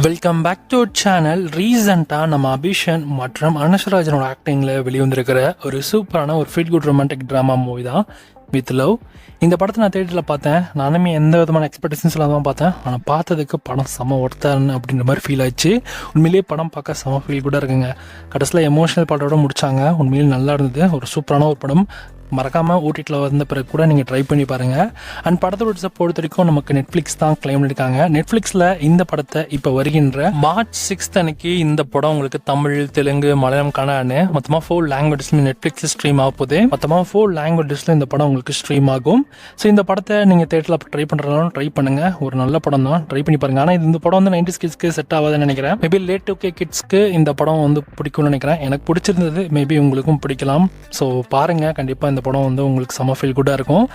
Welcome back to channel. ரீசெண்டாக நம்ம அபிஷன் மற்றும் அனுஷ்ராஜனோட ஆக்டிங்கில் வெளிவந்திருக்கிற ஒரு சூப்பரான ஒரு feel good romantic drama movie தான் வித் லவ். இந்த படத்தை நான் தேட்டரில் பார்த்தேன். நானுமே எந்த விதமான எக்ஸ்பெக்டேஷன்ஸ் இல்லாமல் தான் பார்த்தேன். ஆனால் பார்த்ததுக்கு படம் செம்ம ஒர்த்தான்னு அப்படின்ற மாதிரி ஃபீல் ஆயிடுச்சு. உண்மையிலேயே படம் பார்க்க செம்ம ஃபீல் கூட இருக்குங்க. கடைசியில் எமோஷனல் பாட்டோட முடிச்சாங்க. உண்மையிலே நல்லா இருந்தது. ஒரு சூப்பரான ஒரு படம். மறக்காமல் ஓடிடியில் வந்த பிறகு கூட நீங்கள் ட்ரை பண்ணி பாருங்கள். அண்ட் படத்தோட பொறுத்த வரைக்கும் நமக்கு நெட்ஃப்ளிக்ஸ் தான் கிளைம் பண்ணியிருக்காங்க. நெட்ஃப்ளிக்ஸில் இந்த படத்தை இப்போ வருகின்ற மார்ச் 6 அன்னைக்கு இந்த படம் உங்களுக்கு தமிழ், தெலுங்கு, மலையாளம், கன்னடான்னு மொத்தமாக 4 லாங்குவேஜஸ்லையும் நெட்ஃப்ளிக்ஸில் ஸ்ட்ரீம் ஆக போகுது. மொத்தமாக 4 லாங்குவேஜஸில் இந்த படம் உங்களுக்கு ஸ்ட்ரீம் ஆகும். ஸோ இந்த படத்தை நீங்கள் தேட்டரில் ட்ரை பண்ணுறதாலும் ட்ரை பண்ணுங்கள். ஒரு நல்ல படம் தான், ட்ரை பண்ணி பாருங்கள். ஆனால் இந்த படம் வந்து 90s கிட்ஸ்க்கு செட் ஆகாதுன்னு நினைக்கிறேன். மேபி லேட் 2K கிட்ஸ்க்கு இந்த படம் வந்து பிடிக்கும்னு நினைக்கிறேன். எனக்கு பிடிச்சிருந்தது, மேபி உங்களுக்கும் பிடிக்கலாம். ஸோ பாருங்கள், கண்டிப்பாக இந்த படம் வந்து உங்களுக்கு செம்ம ஃபீல் குட்டாக இருக்கும்.